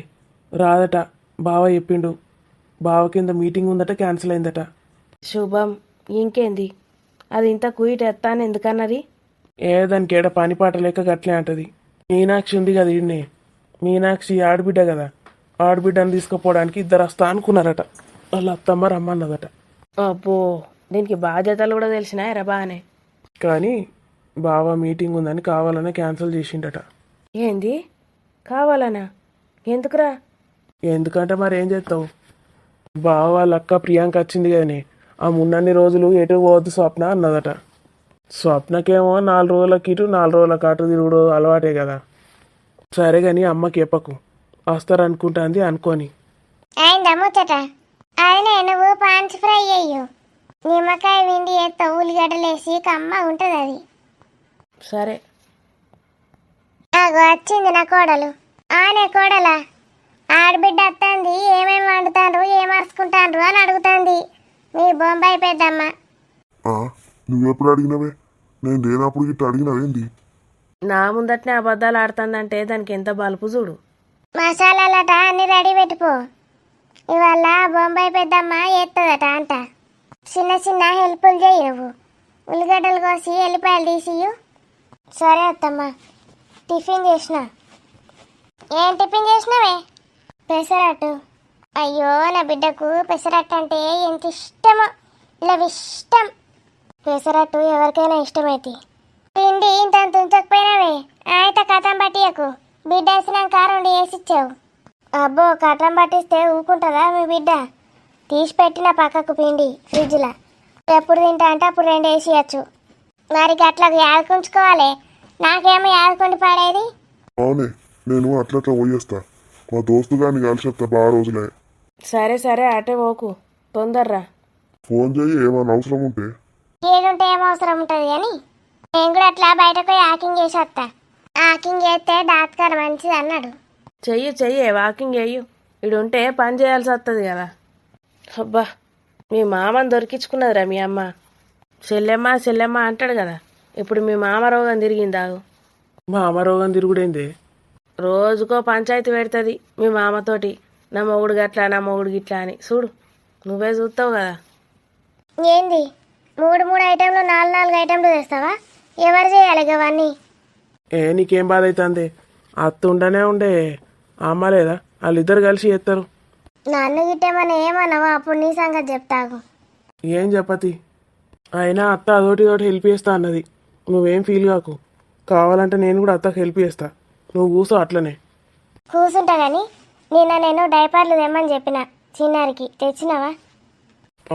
రాదట. బావ చెప్పిండు. బావ కింద మీటింగ్ ఉందట, క్యాన్సిల్ అయిందట. శుభం. ఇంకేంది? అది ఇంత కుయిట్ ఎత్తాను ఎందుకన్నది? దానికి ఏడ పని పాట లేక గట్లే అంటది. మీనాక్షి ఉంది కదా ఈయన్నే, మీనాక్షి ఆడబిడ్డ కదా, ఆడబిడ్డని తీసుకుపోవడానికి 2 వస్తా అనుకున్నారట. వాళ్ళ అత్తమ్మ రమ్మన్నదట. అబ్బో, దీనికి బాధ్యతలు కూడా తెలిసినాయరా బాగానే. కానీ బావ మీటింగ్ ఉందని కావాలనే క్యాన్సిల్ చేసిండట. ఏంది? కావాలనా? ఎందుకురా? ఎందుకంటే మరి ఏం చేస్తావు, బావ వాళ్ళ అక్క ప్రియాంక వచ్చింది కదనే, ఆ మున్నన్ని రోజులు ఎటు పోవద్దు స్వప్న అన్నదట. స్వప్నకేమో 4 రోజులకి ఇటు 4 రోజులకి అటు తిరుగుడు అలవాటే కదా. సరే కానీ అమ్మకి చెప్పకు, వస్తారనుకుంటాంది అనుకోని. అయిందా ముచ్చట? అయినా నువ్వు పాన్స్ ఫ్రై అయ్యు. నిమ్మకాయ విండి ఎత్త ఉల్లిగడ్డలేసి కమ్మ ఉంటుంది అది. సరే. వచ్చింది నా కోడలు. ఆనే కోడలా, ఆడబిడ్డ వస్తుంది. ఏమేమి వండుతాండ్రు, ఏం అరుచుకుంటాండ్రు అని అడుగుతుంది మీ బొంబాయి పెద్దమ్మ. నువ్వెప్పుడు అడిగినవే? నేను లేనప్పుడు గిట్ట అడిగినవేంది? నా ముందటనే అబద్ధాలు ఆడుతుందంటే దానికి ఎంత బలుపు చూడు. మసాలాలట అన్ని రెడీ పెట్టుకో. ఇవాళ బొంబాయి పెద్దమ్మ ఎత్తదట అంట. చిన్న హెల్ప్లు చేయి నువ్వు. ఉల్లిగడ్డలు కోసి ఎల్లిపాయలు తీసియు. సరే అత్తమ్మ. టిఫిన్ చేసిన. ఏం టిఫిన్ చేసినావే? పెసరట్టు. అయ్యో నా బిడ్డకు పెసరట్టు అంటే ఎంత ఇష్టమో. ఇలా ఇష్టం. పెసరట్టు ఎవరికైనా ఇష్టమైతే తిండి ఇంత ఉంచకపోయినావే. అయితే కథం పట్టియకు. బిడ్డ వేసినాక 2 వేసిచ్చావు. అబ్బో, కట్టం పట్టిస్తే ఊకుంటుందా మీ బిడ్డ? తీసి పెట్టిన పక్కకు పిండి ఫ్రిడ్జ్లో. ఎప్పుడు తింటా అంటే అప్పుడు 2 వేసియచ్చు. మరి అట్లా యాదకుంచుకోవాలి. నాకేమో యాదకుండి పడేది. అవునే, నేను అట్లా పోయేస్తా. మా దోస్తు గారిని కలిసి వస్తా. బాగా రోజులే. సరే అటే పోకు, తొందర్రా. ఫోన్ చేయి ఏమైనా అవసరం ఉంటే. ఏడుంటే ఏం అవసరం ఉంటుంది కానీ నేను కూడా అట్లా బయటకు పోయి ఆకింగ్ చేసి వస్తా. ఆకింగ్ చేస్తే డాక్టర్ మంచిది అన్నాడు. చెయ్యి వాకింగ్ చెయ్యు. ఇడుంటే పని చేయాల్సి వస్తుంది కదా. అబ్బా, మీ మామని దొరికించుకున్నదిరా మీ అమ్మ. చెల్లెమ్మ అంటాడు కదా. ఇప్పుడు మీ మామ రోగం తిరిగిందాగు. మా అమ్మ రోగం తిరుగుడైంది. రోజుకో పంచాయతీ పెడుతుంది మీ మామతోటి. నా మొగుడు గట్లా, నా మొగుడు గిట్లా అని. చూడు, నువ్వే చూస్తావు కదా. ఏంది 3 ఐటెంలు 4 ఐటెంలు తెస్తావా? ఎవరు చేయాలి అవన్నీ? నీకేం బాధ అవుతుంది? అత్త ఉండే అమ్మ లేదా, వాళ్ళిద్దరు కలిసి చేస్తారు. నన్ను గిట్టేమన్నా ఏమన్నావా? అప్పుడు నీ సంగతి చెప్తాకు. ఏం చెప్పతి. అయినా అత్త అదోటి హెల్ప్ చేస్తా అన్నది. నువ్వేం ఫీల్ కాకు. కావాలంటే నేను కూడా అత్తకు హెల్ప్ చేస్తా. నువ్వు కూర్చో అట్లనే. కూర్చుంటా కానీ నేను డైపర్లు తెమ్మని చెప్పిన చిన్నారికి. తెచ్చినావా?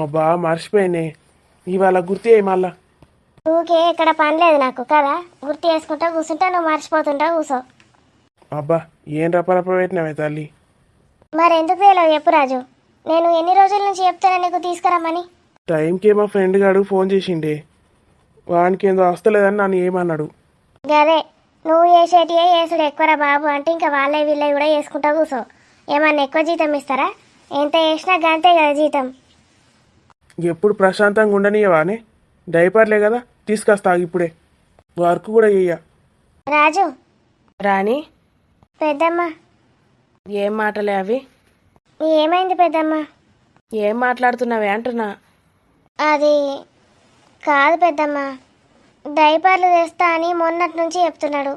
అబ్బా మర్చిపోయినే, ఇవాళ గుర్తు అయ్యి మళ్ళా. ఊకే ఇక్కడ పని లేదు నాకు కదా. గుర్తు చేసుకుంటా కూర్చుంటా, నువ్వు మర్చిపోతుంటా కూర్చో. అబ్బా ఏం రప్పరప్ప పెట్టినావే తల్లి. మరి ఎందుకు తెలియవు చెప్పు రాజు. నేను ఎన్ని రోజుల నుంచి చెప్తాను నీకు తీసుకురమ్మని. టైంకి మా ఫ్రెండ్ గాడు ఫోన్ చేసిండే. వానికి ఏందో వస్తలేదని నన్ను ఏమన్నాడు. గదే నువ్వు చేసేటియే చేసుడు ఎక్కువరా బాబు అంటే ఇంకా వీళ్ళవి కూడా చేసుకుంటా కూర్చో. ఏమన్నా ఎక్కువ జీతం ఇస్తారా? ఎంత చేసినా గంతే కదా జీతం. ఎప్పుడు ప్రశాంతంగా ఉండనియవానే. డైపర్లే కదా, తీసుకొస్తా ఇప్పుడే. వర్క్ కూడా చెయ్య. రాజు. రాణి. పెద్దమ్మ. ఏం మాటలే అవి? ఏమైంది పెద్దమ్మ? ఏం మాట్లాడుతున్నావే అంటున్నా. అది కాదు పెద్దమ్మ, డైపర్లు తెస్తా అని మొన్నటి నుంచి చెప్తున్నాడు,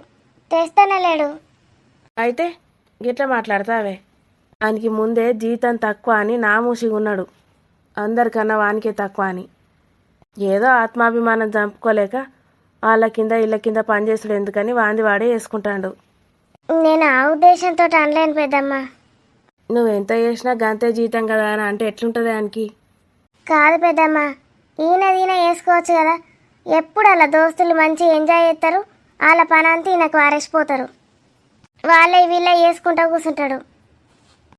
తెస్తానే లేడు. అయితే గిట్లా మాట్లాడతావే? వానికి ముందే జీతం తక్కువ అని నామూసిగా ఉన్నాడు, అందరికన్నా వానికే తక్కువ అని. ఏదో ఆత్మాభిమానం చంపుకోలేక వాళ్ళ కింద ఇళ్ళ కింద పనిచేసుడు ఎందుకని వాంది వాడే వేసుకుంటాడు. నేను ఆ ఉద్దేశంతో అనలేను పెద్దమ్మ. నువ్వెంత చేసినా గంతే జీతం కదా అని అంటే ఎట్లుంటుంది ఆయనకి? కాదు పెద్దమ్మ, ఈయన వేసుకోవచ్చు కదా. ఎప్పుడు అలా దోస్తులు మంచి ఎంజాయ్ చేస్తారు, వాళ్ళ పని అంతా ఈయనకు వారేసిపోతారు. వాళ్ళే వీళ్ళ వేసుకుంటూ కూర్చుంటాడు.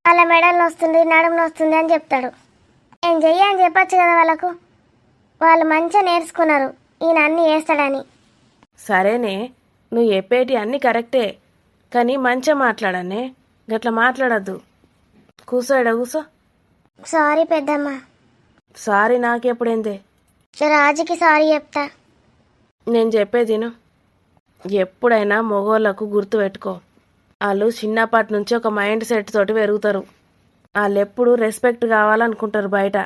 వాళ్ళ మెడలు వస్తుంది, నడుము వస్తుంది అని చెప్తాడు. ఏం చెయ్యి అని చెప్పచ్చు కదా వాళ్ళకు. వాళ్ళు మంచిగా నేర్చుకున్నారు ఈయన అన్నీ వేస్తాడని. సరేనే, నువ్వు చెప్పేటి అన్నీ కరెక్టే, కానీ మంచిగా మాట్లాడనే, గట్లా మాట్లాడద్దు. కూసో, ఎడ కూసో. సారీ పెద్దమ్మ. సారీ నాకెప్పుడైందే? రాజుకి సారీ చెప్తా. నేను చెప్పేది విను. ఎప్పుడైనా మగోళ్ళకు గుర్తు పెట్టుకో, వాళ్ళు చిన్నప్పటి నుంచి ఒక మైండ్ సెట్ తోటి పెరుగుతారు. వాళ్ళు ఎప్పుడు రెస్పెక్ట్ కావాలనుకుంటారు. బయట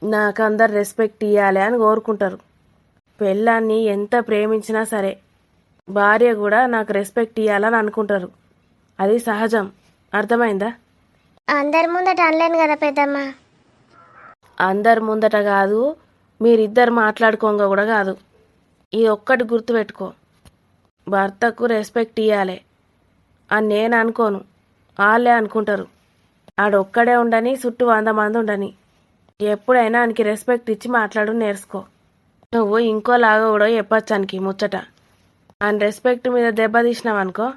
నాకు అందరు రెస్పెక్ట్ ఇవ్వాలి అని కోరుకుంటారు. పెళ్ళాన్ని ఎంత ప్రేమించినా సరే భార్య కూడా నాకు రెస్పెక్ట్ ఇవ్వాలని అనుకుంటారు. అది సహజం. అర్థమైందా? అందరి ముందట అనలేను కదా పెద్దమ్మ. అందరి ముందట కాదు, మీరిద్దరు మాట్లాడుకోంగా కూడా కాదు. ఈ ఒక్కటి గుర్తుపెట్టుకో, భర్తకు రెస్పెక్ట్ ఇవ్వాలి అని నేను అనుకోను, వాళ్ళే అనుకుంటారు. ఆడొక్కడే ఉండని, చుట్టూ 100 మంది ఉండని, ఎప్పుడైనా ఆయనకి రెస్పెక్ట్ ఇచ్చి మాట్లాడు నేర్చుకో. నువ్వు ఇంకోలాగా కూడా చెప్పచ్చానికి ముచ్చట. ఆయన రెస్పెక్ట్ మీద దెబ్బతీసినావనుకో,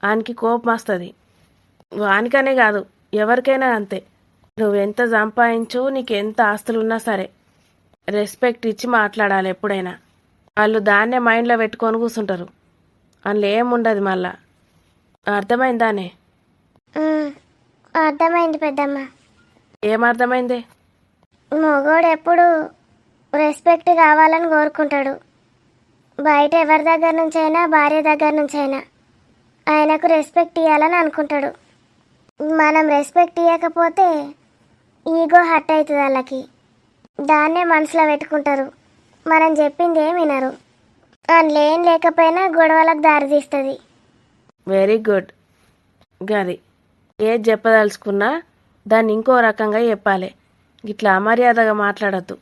ఆయనకి కోపం వస్తుంది. వానికనే కాదు, ఎవరికైనా అంతే. నువ్వెంత సంపాదించు, నీకు ఎంత ఆస్తులున్నా సరే రెస్పెక్ట్ ఇచ్చి మాట్లాడాలి ఎప్పుడైనా. వాళ్ళు దాన్నే మైండ్లో పెట్టుకొని కూర్చుంటారు, అందులో ఏముండదు మళ్ళా. అర్థమైందానే? అర్థమైంది పెద్దమ్మ. ఏమర్థమైందే? మగోడు ఎప్పుడు రెస్పెక్ట్ కావాలని కోరుకుంటాడు. బయట ఎవరి దగ్గర నుంచైనా, భార్య దగ్గర నుంచైనా ఆయనకు రెస్పెక్ట్ ఇవ్వాలని అనుకుంటాడు. మనం రెస్పెక్ట్ ఇవ్వకపోతే ఈగో హర్ట్ అవుతుంది వాళ్ళకి. దాన్నే మనసులో పెట్టుకుంటారు. మనం చెప్పింది ఏం వినరు. అందులో ఏం లేకపోయినా గొడవలకు దారితీస్తుంది. Very good. గది ఏది చెప్పదలుచుకున్నా దాన్ని ఇంకో రకంగా చెప్పాలి, ఇట్లా అమర్యాదగా మాట్లాడద్దు.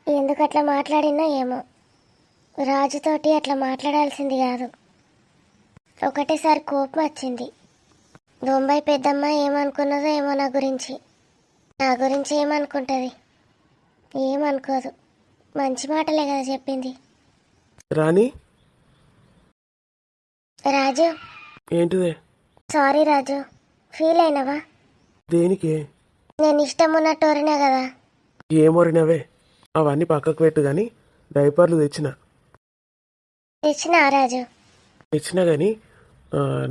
ఎందుకు అట్లా మాట్లాడినా ఏమో. రాజుతోటి అట్లా మాట్లాడాల్సింది కాదు. ఒకటేసారి కోపం వచ్చింది. బొంబాయి పెద్దమ్మ ఏమనుకున్నదో ఏమో నా గురించి ఏమనుకుంటుంది? ఏమనుకోదు. మంచి మాటలే కదా చెప్పింది. రాణి, రాజు. ఏంటిదే? సారీ రాజు, ఫీల్ అయినవా? దేనికి? నేను ఇష్టం ఉన్నట్టోరినా కదా. ఏమోరినవే, అవన్నీ పక్కకు పెట్టు. కానీ డైపర్లు తెచ్చినా రాజు. తెచ్చినా కానీ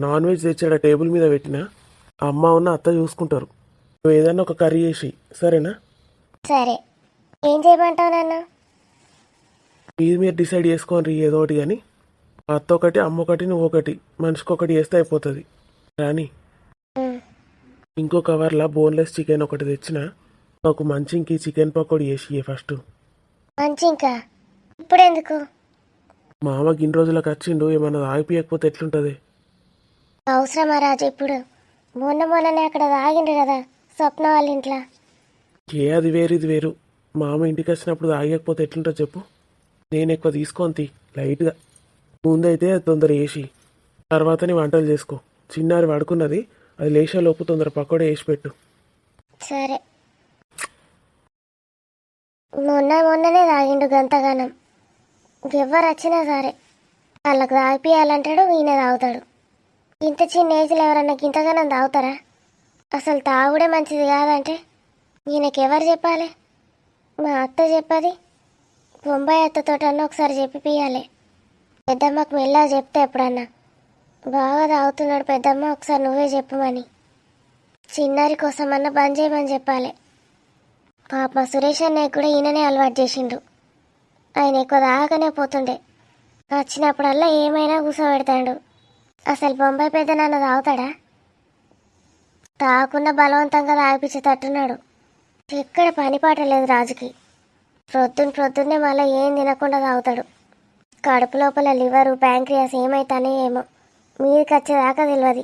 నాన్ వెజ్ తెచ్చాడ టేబుల్ మీద పెట్టినా. అమ్మ ఉన్న అత్త చూసుకుంటారు. నువ్వు ఏదన్నా ఒక కర్రీ చేసి, సరేనా? సరే, ఏం చేయమంటావు నన్ను? ఇది మీరు డిసైడ్ చేసుకోండి ఏదో ఒకటి. కానీ అత్త ఒకటి, అమ్మ ఒకటి, నువ్వు ఒకటి, మనిషికి ఒకటి చేస్తే అయిపోతుంది. రాని, ఇంకో కవర్లా బోన్లెస్ చికెన్ ఒకటి తెచ్చిన. నాకు మంచికి చికెన్ పకోడీ చేసి ఫస్ట్. మంచి ఇంకా ఇప్పుడెందుకు? మామకి ఇన్ని రోజులకు వచ్చిండు, ఏమన్నా ఆగిపోయకపోతే ఎట్లుంటుంది? అవసరమా రాజు ఇప్పుడు? మొన్ననే అక్కడ తాగిండు కదా స్వప్న వాళ్ళ ఇంట్లో. అది వేరు ఇది వేరు. మామ ఇంటికి వచ్చినప్పుడు ఆగకపోతే ఎట్లుంటుంది చెప్పు? నేను ఎక్కువ తీసుకోంతి, లైట్గా. ముందైతే తొందర వేసి తర్వాత నీ వంటలు చేసుకో. చిన్నారి పడుకున్నది, అది లేచేలోపు తొందర పకోడీ వేసి పెట్టు. సరే. మొన్ననే తాగిండు గంతగానం. ఎవరు వచ్చినా సరే వాళ్ళకు తాగిపియాలంటాడు, ఈయన తాగుతాడు. ఇంత చిన్న ఏజ్లో ఎవరన్నా ఇంతగానం తాగుతారా? అసలు తాగుడే మంచిది కాదంటే ఈయనకెవరు చెప్పాలి? మా అత్త చెప్పది. బొంబాయి అత్తతోటన్నా ఒకసారి చెప్పిపియాలి. పెద్దమ్మకు మెల్లగా చెప్తే ఎప్పుడన్నా, బాగా తాగుతున్నాడు పెద్దమ్మ, ఒకసారి నువ్వే చెప్పమని. చిన్నారి కోసమన్నా బంద్ చేయమని చెప్పాలి. పాప సురేష్ అన్నయ్య కూడా ఈయననే అలవాటు చేసిండు. ఆయన ఎక్కువ తాగనే పోతుండే. వచ్చినప్పుడల్లా ఏమైనా కూర్చోబెడతాడు. అసలు బొంబాయి పెద్ద నాన్న తాగుతాడా? తాగకుండా బలవంతంగా తాగిపించేటట్టున్నాడు. ఎక్కడ పని పాట లేదు రాజుకి. ప్రొద్దున్నే మళ్ళీ ఏం తినకుండా తాగుతాడు. కడుపు లోపల లివరు ప్యాంక్రియాస్ ఏమైతానే ఏమో మీదకి వచ్చేదాకా తెలియదు.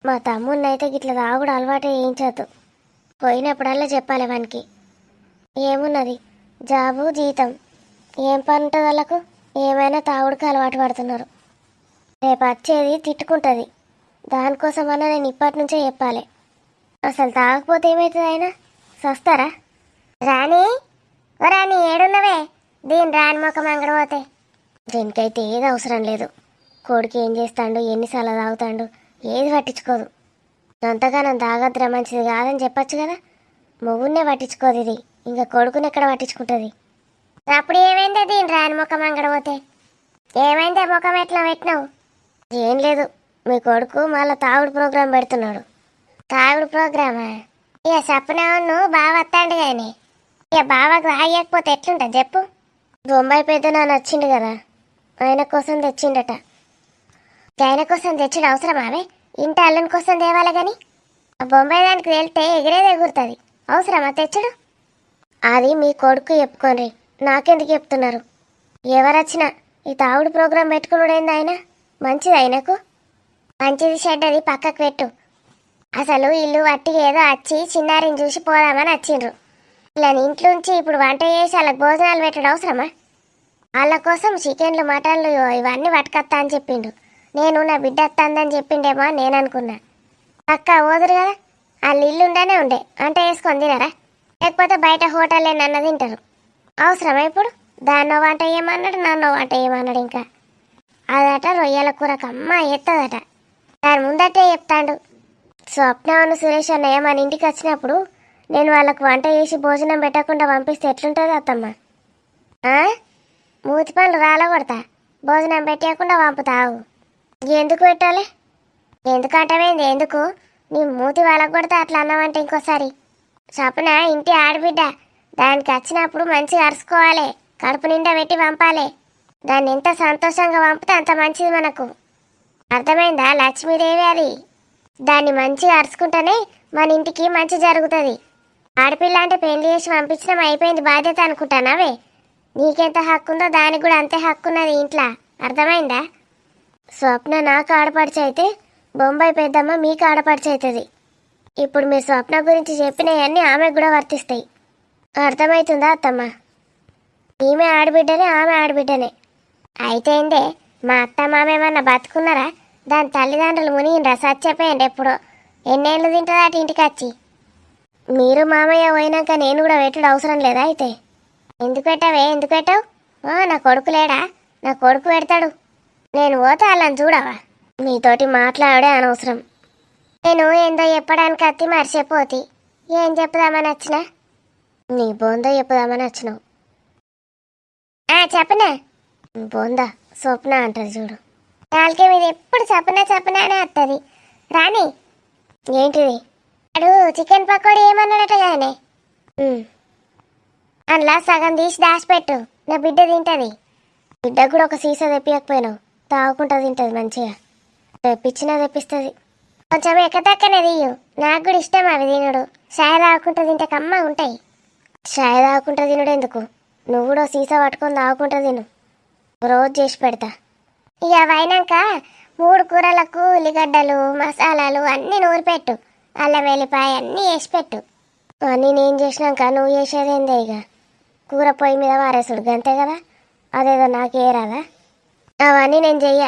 మా తమ్ముడినైతే గిట్ల తాగుడు అలవాటే వేయించద్దు. పోయినప్పుడల్లా చెప్పాలి వానికి. ఏమున్నది, జాబు జీతం, ఏం పని ఉంటుంది వాళ్ళకు? ఏమైనా తాగుడుకి అలవాటు పడుతున్నారు. రేపు వచ్చేది తిట్టుకుంటుంది. దానికోసమన్నా నేను ఇప్పటి నుంచే చెప్పాలి. అసలు తాగకపోతే ఏమవుతుంది? అయినా సస్తారా? రాణి, ఓ రాణి, ఏడున్నవే? దీని రాని మొక్క మంగడపోతే. దీనికైతే ఏది అవసరం లేదు. కొడుకు ఏం చేస్తాడు, ఎన్నిసార్లు తాగుతాడు, ఏది పట్టించుకోదు. అంతగానం తాగద్దురా, మంచిది కాదని చెప్పచ్చు కదా. మొగున్నే పట్టించుకోదు ఇది, ఇంకా కొడుకుని ఎక్కడ పట్టించుకుంటుంది? అప్పుడు ఏమైందే దీని రాని ముఖం అంగడపోతే? ఏమైందే ముఖం ఎట్లా పెట్టినావు? ఏం లేదు, మీ కొడుకు మళ్ళీ తాగుడు ప్రోగ్రాం పెడుతున్నాడు. తాగుడు ప్రోగ్రామా? ఇక చెప్పినావు బావ వస్తాడు కానీ ఇక బావకు తాగకపోతే ఎట్లుంటుంది చెప్పు? బొంబాయి పెద్ద నాన్న వచ్చిండు కదా, ఆయన కోసం తెచ్చిండట. ఆయన కోసం తెచ్చుడు అవసరమావే? ఇంటి అల్లుని కోసం తేవాలి కానీ ఆ బొంబాయి దానికి వెళ్తే ఎగిరేది ఎగురుతుంది. అవసరమా తెచ్చుడు? అది మీ కొడుకు చెప్పుకోండి, నాకెందుకు చెప్తున్నారు? ఎవరొచ్చినా ఈ తాగుడు ప్రోగ్రాం పెట్టుకున్నాడైంది ఆయన. మంచిది ఆయనకు? మంచిది చెడ్డది పక్కకు పెట్టు. అసలు ఇల్లు వట్టి ఏదో వచ్చి చిన్నారిని చూసి పోదామని వచ్చిండ్రు. ఇలా ఇంట్లోంచి ఇప్పుడు వంట చేసి వాళ్ళకి భోజనాలు పెట్టడం అవసరమా? వాళ్ళ కోసం చికెన్లు మటన్లు ఇవన్నీ పట్టుకొస్తా అని చెప్పిండు. నేను నా బిడ్డ వస్తుందని చెప్పిండేమో అని నేను అనుకున్నా. అక్క ఓదురు కదా, వాళ్ళు ఇల్లు ఉండే వంట వేసుకొని తినరా? లేకపోతే బయట హోటల్ ఏమన్నా తింటారు. అవసరమా ఇప్పుడు? దాన్నో వంట ఏమన్నాడు, నన్నో వంట ఏమన్నాడు. ఇంకా అదట రొయ్యల కూరకు అమ్మ ఎత్తదట. దాని ముందటే చెప్తాడు. స్వప్నను సురేష్ అన్నయ్య మన ఇంటికి వచ్చినప్పుడు నేను వాళ్ళకు వంట చేసి భోజనం పెట్టకుండా పంపిస్తే ఎట్లుంటుంది అత్తమ్మ? మూతి పనులు రాలగొడతా, భోజనం పెట్టకుండా పంపుతావు. ఎందుకు పెట్టాలి? ఎందుకంటావేంది? ఎందుకు నీ మూతి వాళ్ళగొడతా అట్లా అన్నావంటే ఇంకోసారి. స్వప్న ఇంటి ఆడబిడ్డ, దానికి వచ్చినప్పుడు మంచిగా అరుచుకోవాలి, కడుపు నిండా పెట్టి పంపాలి. దాన్ని ఎంత సంతోషంగా పంపితే అంత మంచిది మనకు. అర్థమైందా? లక్ష్మీదేవి అది. దాన్ని మంచిగా అరుచుకుంటేనే మన ఇంటికి మంచి జరుగుతుంది. ఆడపిల్ల అంటే పెళ్లి చేసి పంపించడం అయిపోయింది బాధ్యత అనుకుంటానావే? నీకెంత హక్కు ఉందో దానికి కూడా అంతే హక్కు ఉన్నది ఇంట్లో. అర్థమైందా? స్వప్న నాకు ఆడపడిచి అయితే బొంబాయి పెద్దమ్మ మీకు ఆడపడిచి అవుతుంది. ఇప్పుడు మీ స్వప్న గురించి చెప్పినవన్నీ ఆమెకు కూడా వర్తిస్తాయి. అర్థమవుతుందా అత్తమ్మ? ఈమె ఆడబిడ్డనే, ఆమె ఆడబిడ్డనే. అయితే ఏందే, మా అత్త మామేమన్నా బతుకున్నారా? దాని తల్లిదండ్రులు మునిగిండ్రా? సచ్చిపోయండి ఎప్పుడో. ఎన్నేళ్ళు తింటుందా అటు ఇంటికి వచ్చి? మీరు మామయ్య పోయినాక నేను కూడా పెట్టుడు అవసరం లేదా? అయితే ఎందుకు పెట్టావే? ఎందుకు పెట్టావు? నా కొడుకు లేడా? నా కొడుకు పెడతాడు. నేను పోతే వాళ్ళని చూడవా? నీతోటి మాట్లాడే అనవసరం. నేను ఏందో చెప్పడానికి అత్తి మర్చిపోతి. ఏం చెప్పుదామని వచ్చినా? నీ బోందో చెప్పుదామని వచ్చినావు. చెప్పనా? బోందా స్వప్న అంటది చూడు. నాలుగే మీద ఎప్పుడు చెప్పనా అనే వస్తుంది. రాని, ఏంటిది? అడు చికెన్ పకోడీ ఏమన్నాడట కానీ అందులో సగం తీసి దాచిపెట్టు, నా బిడ్డ తింటుంది. బిడ్డకు కూడా ఒక సీసా తెప్పియకపోయినావు, తాగుకుంటా తింటుంది మంచిగా. తెప్పించినా తెప్పిస్తుంది. కొంచెం ఎక్కతక్కనే తీయు, నాకు కూడా ఇష్టం అవి తినడు. చాయ్ తాగుకుంటా తింటే కమ్మ ఉంటాయి. చాయ్ తాగుకుంటా తినడు ఎందుకు? నువ్వు కూడా సీసా పట్టుకొని తాగుకుంటా తిను, రోజు చేసి పెడతా. ఇక అవైనాక 3 కూరలకు ఉల్లిగడ్డలు మసాలాలు అన్నీ నూరిపెట్టు, అల్లం వెల్లిపాయ అన్నీ వేసి పెట్టు. అన్నీ నేను చేసినాక నువ్వు చేసేదేందే? ఇక కూర పొయ్యి మీద వారేసుడు గంతే కదా. అదేదో నాకు ఏరాదా? అవన్నీ నేను చెయ్య.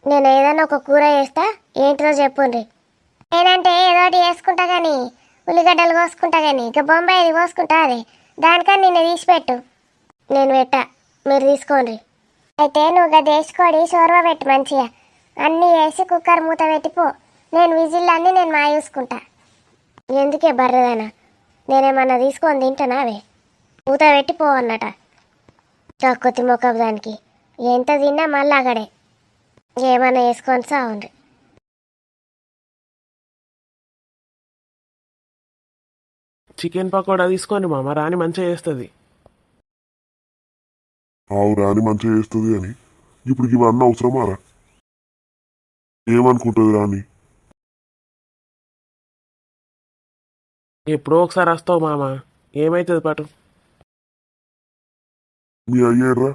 నేను ఏదైనా ఒక కూర చేస్తా, ఏంటిదో చెప్పుండ్రి. నేనంటే ఏదోటి వేసుకుంటా కానీ, ఉల్లిగడ్డలు కోసుకుంటా కానీ, ఇక బొంబాయి కోసుకుంటా. అదే దానికని నిన్ను తీసిపెట్టు, నేను పెట్టా, మీరు తీసుకోండి. అయితే నువ్వు గది వేసుకోడి, షోర్వా పెట్టు మంచిగా. అన్నీ వేసి కుక్కర్ మూత పెట్టిపో. నేను విజిల్లన్నీ నేను మా చూసుకుంటా. ఎందుకే బర్రెదానా? నేనేమన్నా తీసుకొని తింటానా? అవే మూత పెట్టిపో అన్నట. తక్కువ మొక్కపు దానికి ఎంత తిన్నా మళ్ళీ అక్కడే ఏమన్నా వేసుకొని సాగుండ్రి. చికెన్ పకోడా తీసుకోండి మామ, రాని మంచిగా చేస్తుంది. ఆవు రాని మంచిగా చేస్తుంది కానీ ఇప్పుడు ఇవన్నీ అవసరమారా? ఏమనుకుంటుంది రాని? ఎప్పుడో ఒకసారి వస్తావు మామ, ఏమవుతుంది పటు. మీ అయ్యేర్రా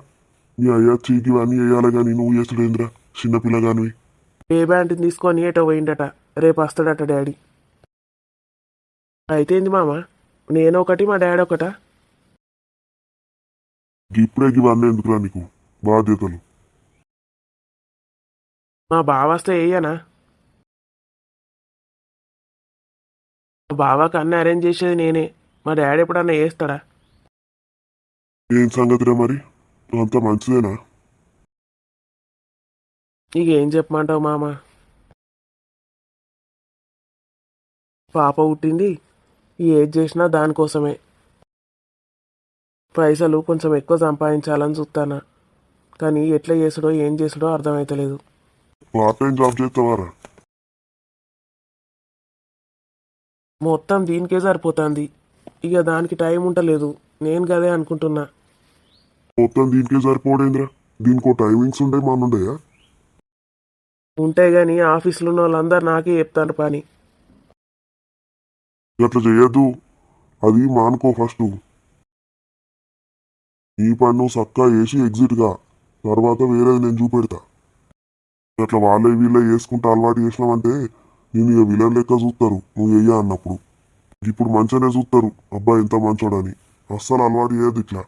మీ అయ్యా చీకి ఇవన్నీ వేయాలి కానీ నువ్వు చేస్తుడేంద్రా చిన్నపిల్లగానివి. ఏ బ్యాండ్ని తీసుకొని ఏటో పోయిండట, రేపు వస్తాడట డాడీ. అయితేంది మామ, నేను ఒకటి మా డాడీ ఒకటా? ఇప్పుడే ఇవన్నీ ఎందుకురా నీకు బాధ్యతలు. మా బావ వస్తే వేయనా? మా బావకి అన్నీ అరేంజ్ చేసేది నేనే, మా డాడీ ఎప్పుడన్నా వేస్తాడా? ఏం సంగతిరా మరి అంత మంచిదేనా? నీకు ఏం చెప్పమంటావు మామ, పాప పుట్టింది, ఈ ఏజ్ చేసినా దానికోసమే. పైసలు కొంచెం ఎక్కువ సంపాదించాలని చూస్తానా, కానీ ఎట్లా చేసుడో ఏం చేసుడో అర్థమవుతలేదు. పార్ట్ టైం జాబ్ చేస్తావారా? మొత్తం దీనికే సరిపోతుంది, ఇక దానికి టైం ఉండలేదు. నేను కదే అనుకుంటున్నా. మొత్తం దీనికే సరిపోడేంద్రా, దీనికో టైమింగ్స్ ఉండే మన ఉండయా? ఉంటాయి కానీ ఆఫీసులో ఉన్న వాళ్ళందరూ నాకే చెప్తారు పని. అట్లా చేయొద్దు, అది మానుకో ఫస్ట్. ఈ పని నువ్వు చక్కా వేసి ఎగ్జిట్ గా, తర్వాత వేరేది నేను చూపెడతా. అట్లా వాళ్ళే వీళ్ళే వేసుకుంటా అలవాటు చేసినావంటే నేను ఇక విలన్ లెక్క చూస్తారు నువ్వు వెయ్యా అన్నప్పుడు. ఇప్పుడు మంచిగానే చూస్తారు అబ్బాయి ఎంత మంచోడని. అస్సలు అలవాటు చేయదు ఇట్లా.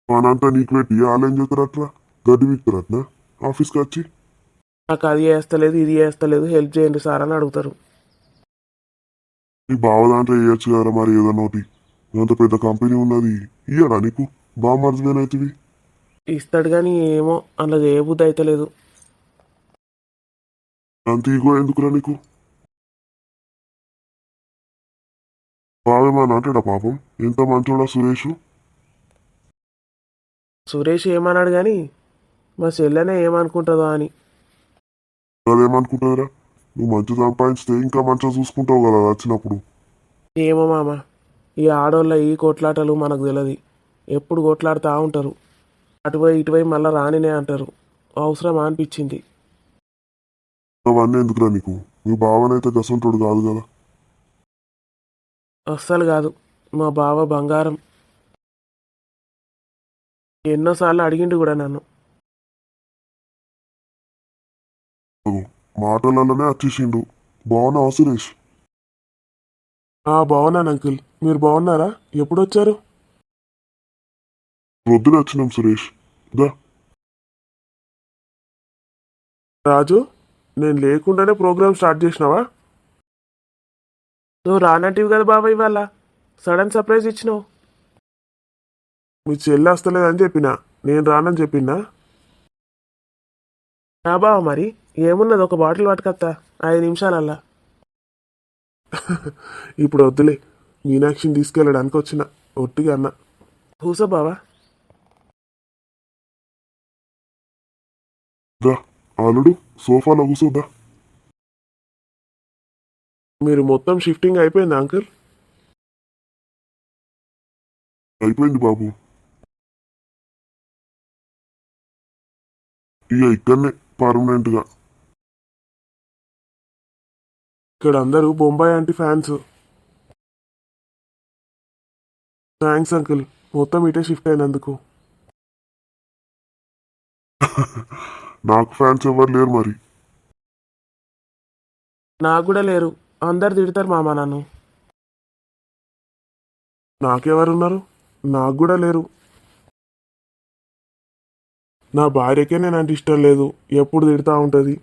పనంతా నీకు పెట్టి వాళ్ళేం చేస్తారు అట్లా గడ్డి విక్తారు అట్లా ఆఫీస్కి వచ్చి. నాకు అది చేస్తలేదు ఇది చేస్తలేదు హెల్ప్ చేయండి సార్ అని అడుగుతారు. నీ బావ దాంట్లో వేయచ్చు కదా మరి ఏదన్నా ఒకటి. అంత పెద్ద కంపెనీ ఉన్నది ఇయ్యడా నీకు? బాగా మర్చిపోయినవుతుంది. ఇస్తాడు కానీ ఏమో అలా చేయబుద్ధి అయితలేదు. అంత ఈగో ఎందుకురా నీకు? బావేమని అంటాడా పాపం? ఎంత మంచోడా సురేష్. సురేష్ ఏమన్నాడు కానీ మా చెల్లెనే ఏమనుకుంటుందో అని. అదేమనుకుంటారా, నువ్వు మంచి సంపాదించితే ఇంకా మంచిగా చూసుకుంటావు కదా వచ్చినప్పుడు. ఏమో మామ, ఈ ఆడోళ్ళ ఈ కొట్లాటలు మనకు తెలియదు. ఎప్పుడు కొట్లాడుతూ ఉంటారు, అటుపోయి ఇటుపోయి మళ్ళీ రానినే అంటారు. అవసరం అనిపించింది. అవన్నీ ఎందుకురా నీకు? మీ బావనైతే గసంటోడు కాదు కదా. అస్సలు కాదు, మా బావ బంగారం. ఎన్నోసార్లు అడిగిండు కూడా నన్ను. మాటలలోనే వచ్చేసిండు. బాగున్నావా సురేష్? బాగున్నాను అంకుల్, మీరు బాగున్నారా? ఎప్పుడు వచ్చారు? పొద్దున వచ్చినాం సురేష్. దా రాజు, నేను లేకుండానే ప్రోగ్రామ్ స్టార్ట్ చేసినావా? నువ్వు రానంటివి కదా బాబా, ఇవాళ సడన్ సర్ప్రైజ్ ఇచ్చినావు. మీ చెల్లి వస్తలేదని చెప్పినా, నేను రానని చెప్పినా. నా బావ మరి ఏమున్నది, ఒక బాటిల్ పట్టుకొస్తా 5 నిమిషాలల్లా. ఇప్పుడు వద్దులే, మీనాక్షిని తీసుకెళ్ళడానికి వచ్చిన ఒట్టిగా అన్న. కూసో బావా. దా అల్లుడు సోఫాలో కూర్చోద్దా. మీరు మొత్తం షిఫ్టింగ్ అయిపోయింది అంకుల్? అయిపోయింది బాబు. ఇక ఇక్కడనే పర్మనెంట్ గా. ఇక్కడ అందరూ Bombay aunty fans. Thanks uncle, మొత్తం ఇటే షిఫ్ట్ అయినందుకు. నాకు ఫ్యాన్స్ ఎవరు లేరు మరి. నాకు కూడా లేరు, అందరు తిడతారు మామ నన్ను. నాకెవరున్నారు? నాకు కూడా లేరు. నా భార్యకే నేనంటే ఇష్టం లేదు, ఎప్పుడు తిడతా ఉంటుంది.